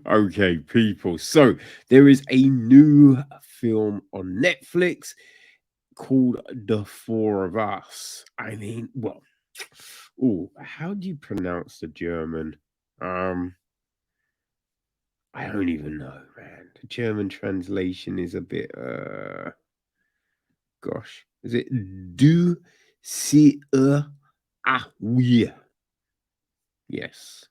Okay, people. So there is a new film on Netflix called The Four of Us. I mean, well, oh, how do you pronounce the German? Um, I don't even know, man. The German translation is a bit gosh. Is it du sie a wir? Yes.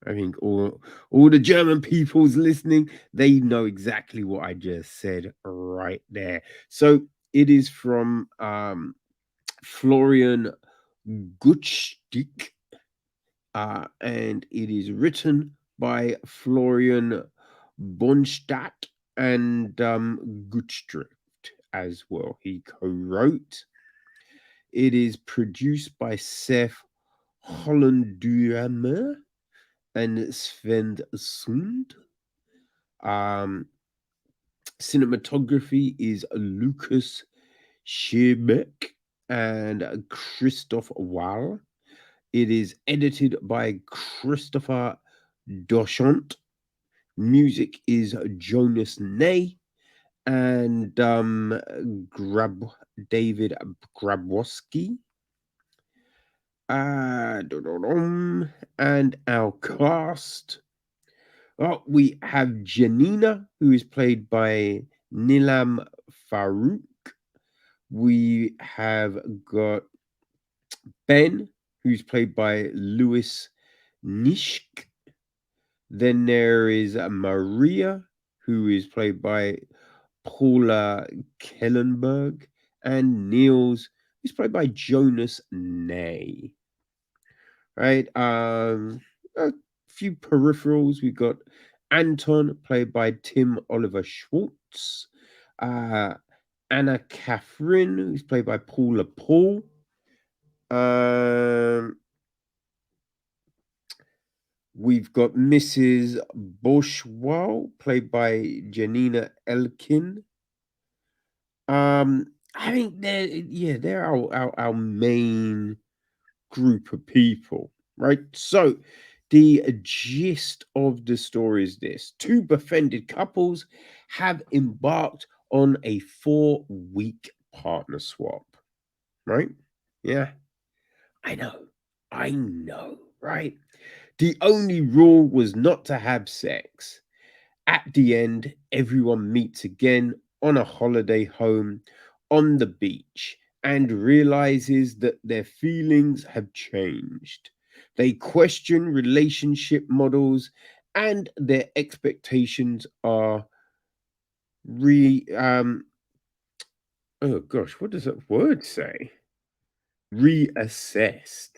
I think all the German peoples listening, they know exactly what I just said right there. So it is from Florian Gottschick, and it is written by Florian Bornstädt and Gutstrick as well. He co-wrote. It is produced by Seth Hollandumer and Sven Sund. Um, Cinematography is Lucas Schierbeck and Christoph Wall. It is edited by Christopher Doshant. Music is Jonas Ney and David Grabowski. And our cast. Oh, we have Janina, who is played by Nilam Farouk. We have got Ben, who's played by Louis Nishk. Then there is Maria, who is played by Paula Kellenberg. And Niels, who's played by Jonas Ney. Right? A few peripherals. We've got Anton, played by Tim Oliver Schwartz. Uh, Anna Catherine, who's played by Paula Paul. Um, we've got Mrs. Bourgeois, played by Janina Elkin. I think they're our main group of people, right? So the gist of the story is this: two befriended couples have embarked on a 4-week partner swap, right? Yeah, I know, right? The only rule was not to have sex. At the end, everyone meets again on a holiday home on the beach and realizes that their feelings have changed. They question relationship models and their expectations are re oh gosh, what does that word say? Reassessed.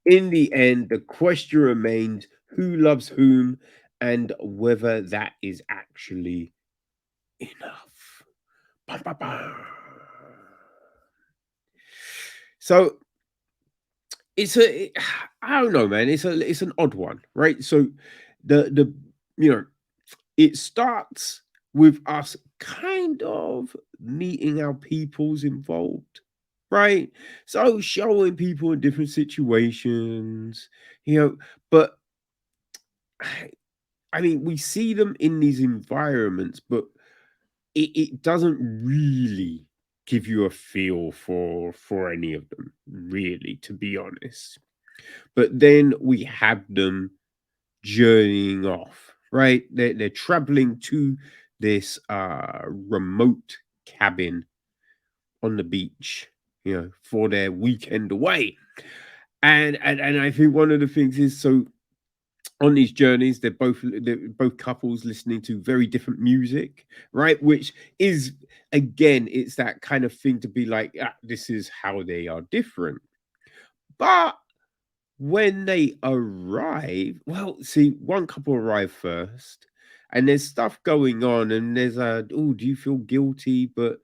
In the end, the question remains who loves whom and whether that is actually enough. Bum, bum, bum. So I don't know, man. It's an odd one, right? So the you know it starts with us kind of meeting our peoples involved, right? So showing people in different situations, but I mean, we see them in these environments, but it doesn't really give you a feel for any of them, really, to be honest. But then we have them journeying off, right? They're traveling to this remote cabin on the beach, for their weekend away. And I think one of the things is, so on these journeys they're both couples listening to very different music, right? Which is, again, it's that kind of thing to be like, this is how they are different. But when they arrive, well, see, one couple arrive first, and there's stuff going on, and there's oh, do you feel guilty? But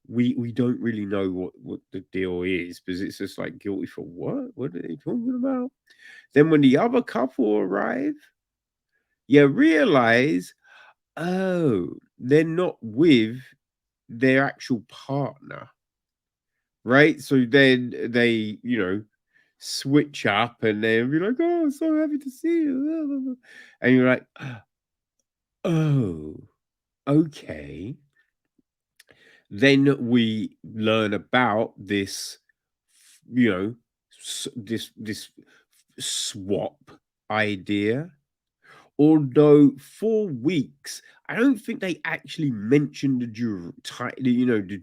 we don't really know what the deal is, because it's just like, guilty for what are they talking about? Then when the other couple arrive, you realize, oh, they're not with their actual partner, right? So then they, switch up, and they'll be like, oh, I'm so happy to see you. And you're like, Oh, okay. Then we learn about this, you know, this swap idea. Although 4 weeks, I don't think they actually mentioned the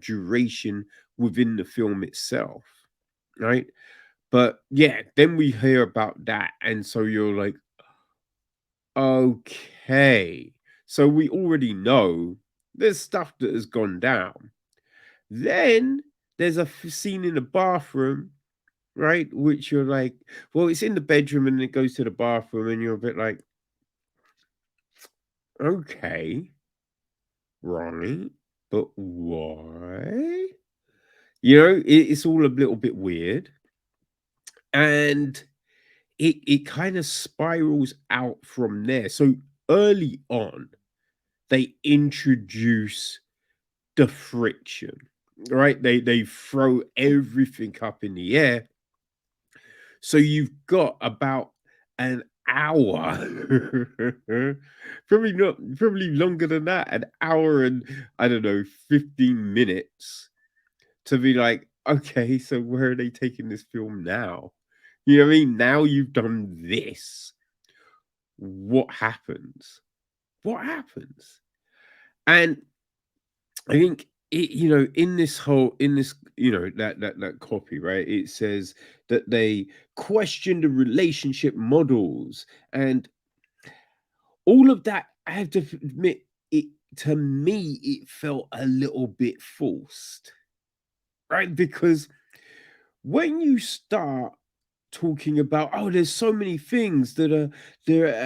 duration within the film itself, right? But yeah, then we hear about that, and so you're like, okay, so we already know there's stuff that has gone down. Then there's a scene in the bathroom, right? Which you're like, well, it's in the bedroom and it goes to the bathroom, and you're a bit like, okay, right, but why? It's all a little bit weird, and it kind of spirals out from there. So early on, they introduce the friction, right? They throw everything up in the air. So you've got about an hour, probably longer than that, an hour and I don't know, 15 minutes to be like, okay, so where are they taking this film now? You know what I mean? Now you've done this. What happens? What happens? And I think in this that copy, right? It says that they question the relationship models and all of that. I have to admit, it to me it felt a little bit forced, right? Because when you start talking about, oh, there's so many things that are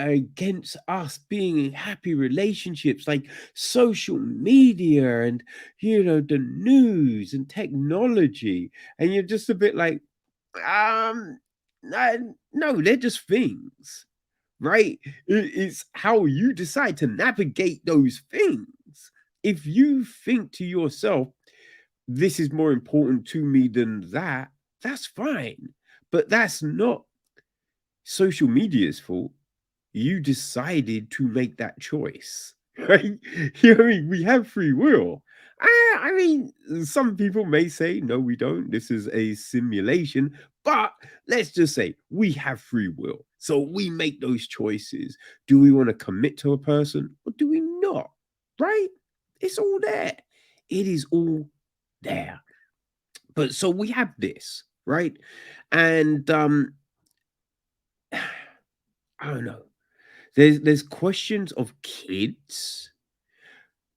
against us being in happy relationships, like social media and the news and technology, and you're just a bit like, um no, they're just things, right? It's how you decide to navigate those things. If you think to yourself, this is more important to me than that, that's fine. But that's not social media's fault. You decided to make that choice, right? You know what I mean? We have free will. I mean, some people may say, no, we don't. This is a simulation. But let's just say we have free will. So we make those choices. Do we want to commit to a person or do we not? Right? It's all there. It is all there. But so we have this, right? And I don't know. There's questions of kids.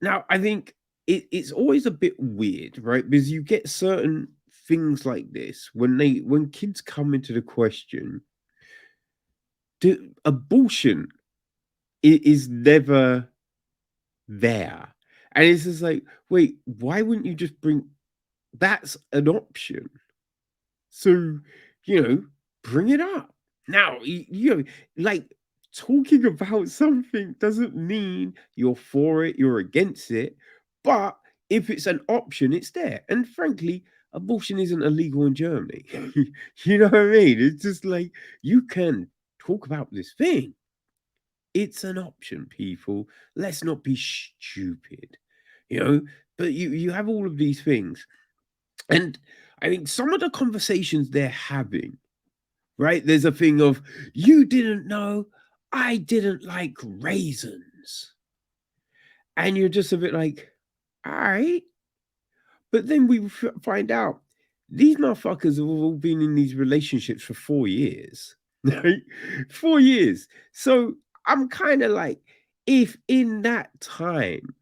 Now, I think it's always a bit weird, right? Because you get certain things like this when kids come into the question. Abortion is never there, and it's just like, wait, why wouldn't you just bring? That's an option. So, you know, bring it up. Now, like talking about something doesn't mean you're for it, you're against it. But if it's an option, it's there. And frankly, abortion isn't illegal in Germany. You know what I mean? It's just like you can talk about this thing. It's an option, people. Let's not be stupid, you know. But you have all of these things. And I think some of the conversations they're having, right? There's a thing of, you didn't know I didn't like raisins. And you're just a bit like, all right. But then we find out these motherfuckers have all been in these relationships for 4 years, right? 4 years. So I'm kind of like, if in that time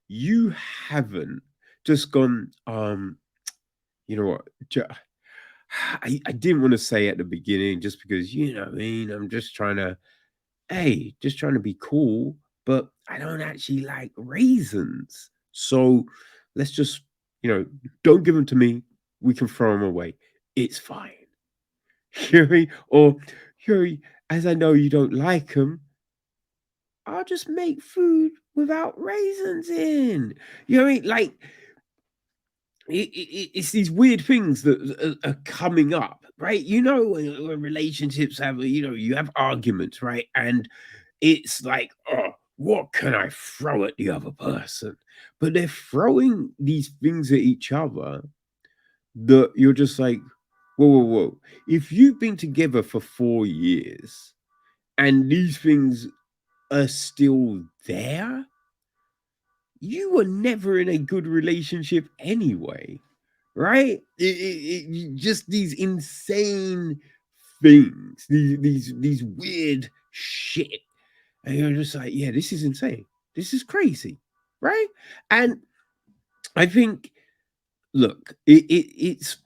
you haven't just gone, you know what? I didn't want to say at the beginning just because, you know what I mean? I'm just trying to, hey, just trying to be cool, but I don't actually like raisins. So let's just, don't give them to me. We can throw them away. It's fine. You know what I mean? Or, as I know you don't like them, I'll just make food without raisins in. You know what I mean? Like, it's these weird things that are coming up, right? When relationships have, you have arguments, right? And it's like, oh, what can I throw at the other person? But they're throwing these things at each other that you're just like, whoa, whoa, whoa. If you've been together for 4 years and these things are still there, you were never in a good relationship anyway, right? Just these insane things, these weird shit, and you're just like, yeah, this is insane. This is crazy, right? And I think, look, it's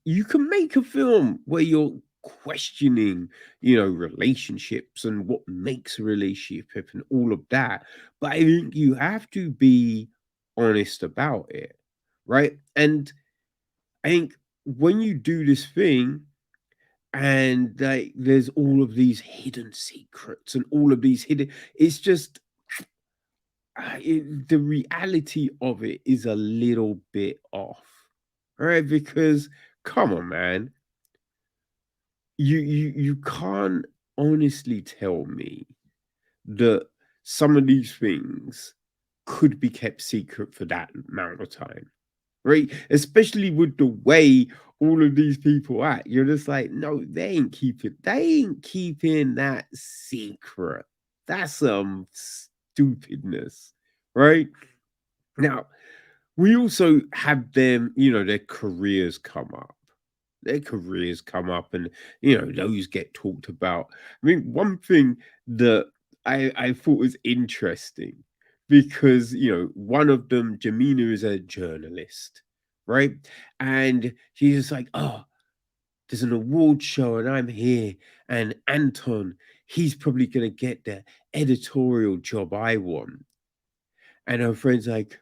you can make a film where you're questioning, relationships and what makes a relationship and all of that. But I think you have to be honest about it, right? And I think when you do this thing and like there's all of these hidden secrets and all of these hidden, it's just the reality of it is a little bit off, right? Because come on, man, you can't honestly tell me that some of these things could be kept secret for that amount of time, right? Especially with the way all of these people act. You're just like, no, they ain't keeping that secret. That's some stupidness, right? Now, we also have them, their careers come up. Their careers come up and, those get talked about. I mean, one thing that I thought was interesting because, one of them, Jamina, is a journalist, right? And she's just like, oh, there's an award show and I'm here. And Anton, he's probably going to get the editorial job I want. And her friend's like,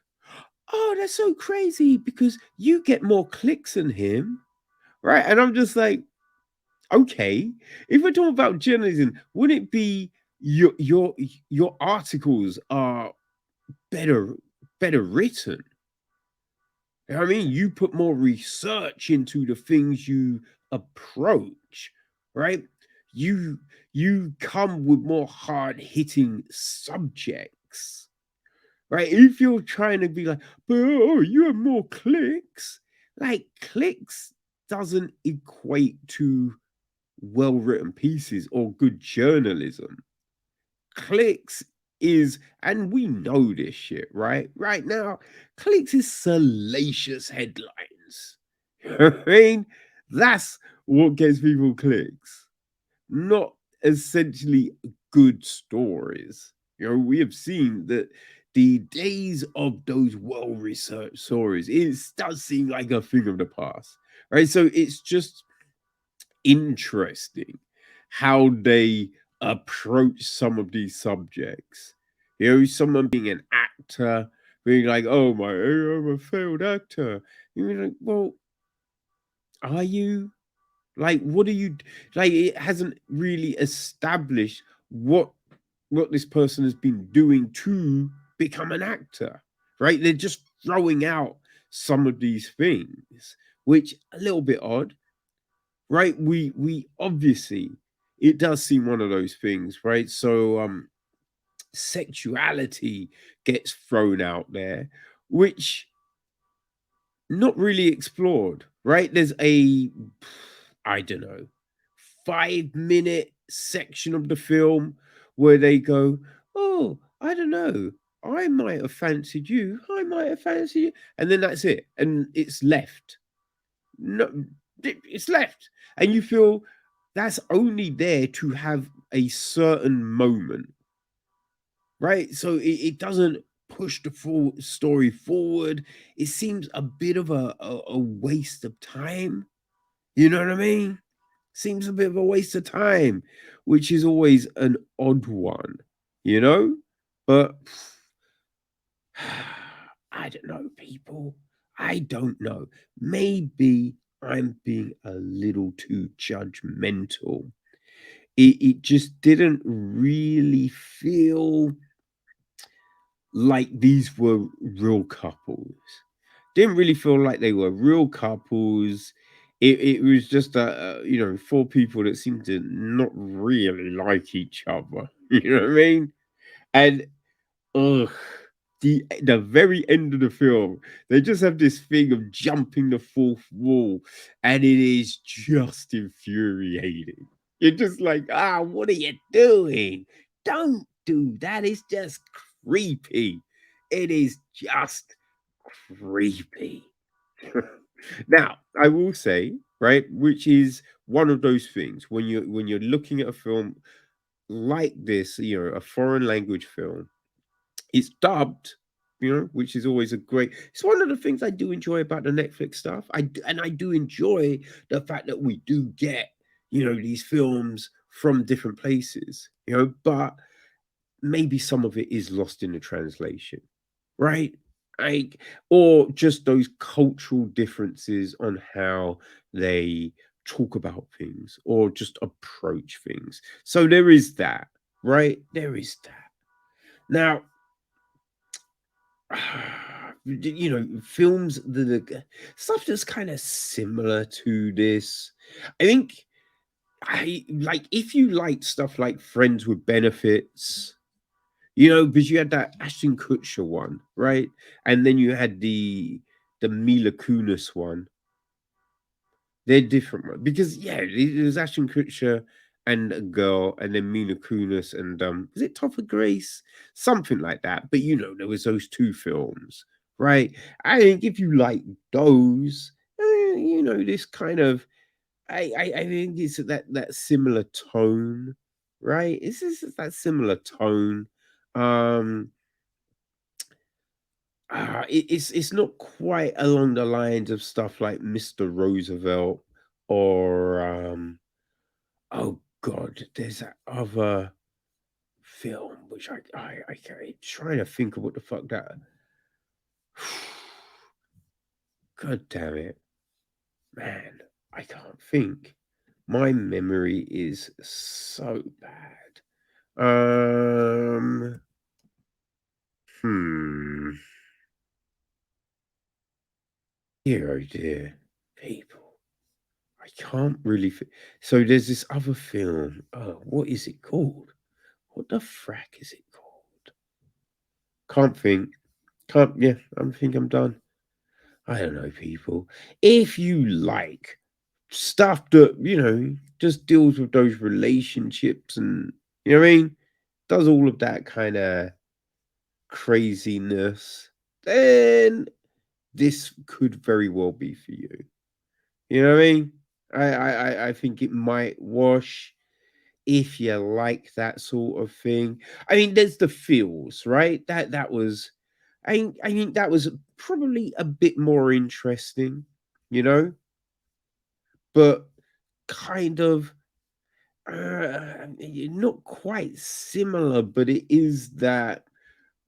oh, that's so crazy because you get more clicks than him, right? And I'm just like, okay, if we're talking about journalism, wouldn't it be your articles are better better written? You know what I mean? You put more research into the things you approach, right? You you come with more hard hitting subjects, right? If you're trying to be like, but oh, you have more clicks, like clicks doesn't equate to well written pieces or good journalism. Clicks is, and we know this shit, right? Right now, clicks is salacious headlines. I mean, that's what gets people clicks, not essentially good stories. We have seen that the days of those well researched stories, it does seem like a thing of the past, right? So it's just interesting how they approach some of these subjects. Someone being an actor, being like, "Oh my, I'm a failed actor." You're like, "Well, are you? Like, what are you like? It hasn't really established what this person has been doing to become an actor, right? They're just throwing out some of these things, which a little bit odd, right? We obviously, it does seem one of those things, right? So sexuality gets thrown out there, which not really explored, right? There's a, I don't know, 5 minute section of the film where they go, oh, I don't know, I might have fancied you, I might have fancied you, and then that's it, and it's left. No, it's left, and you feel that's only there to have a certain moment, right? So it doesn't push the full story forward. It seems a bit of a waste of time. You know what I mean? Seems a bit of a waste of time, which is always an odd one, you know? But I don't know, people. I don't know. Maybe I'm being a little too judgmental. It just didn't really feel like these were real couples. Didn't really feel like they were real couples. It was just four people that seemed to not really like each other. You know what I mean? And ugh, the very end of the film, they just have this thing of jumping the fourth wall, and it is just infuriating. You're just like, ah, what are you doing? Don't do that. It's just creepy. It is just creepy. Now, I will say, right, which is one of those things when you're looking at a film like this, a foreign language film, it's dubbed, which is always a great. It's one of the things I do enjoy about the Netflix stuff. And I do enjoy the fact that we do get, these films from different places, but maybe some of it is lost in the translation, right? Like, or just those cultural differences on how they talk about things or just approach things. So there is that, right? There is that. Now, films that are stuff that's kind of similar to this. I think I like if you like stuff like Friends with Benefits, because you had that Ashton Kutcher one, right? And then you had the Mila Kunis one. They're different because yeah, there's Ashton Kutcher and a girl, and then Mila Kunis and is it Topher Grace? Something like that. But there was those two films, right? I think if you like those, this kind of I think it's that similar tone, right? It's that similar tone. Um it's not quite along the lines of stuff like Mr. Roosevelt or oh god, there's that other film which I can't trying to think of what the fuck that god damn it, man, I can't think. My memory is so bad. Hmm. Dear, oh dear, people. I can't really. So there's this other film. What is it called? What the frack is it called? Can't think. Can't. Yeah, think I'm done. I don't know, people. If you like stuff that just deals with those relationships and you know what I mean, does all of that kind of craziness, then this could very well be for you. You know what I mean? I think it might wash if you like that sort of thing. I mean, there's the feels, right? That was I think that was probably a bit more interesting, you know, but kind of not quite similar, but it is that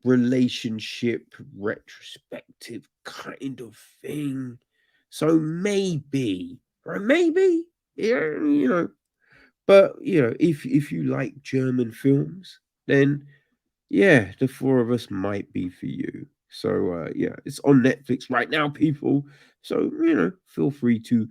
relationship retrospective kind of thing. So maybe, or maybe, yeah, but if you like German films, then yeah, the four of us might be for you. So yeah, it's on Netflix right now, people. So feel free to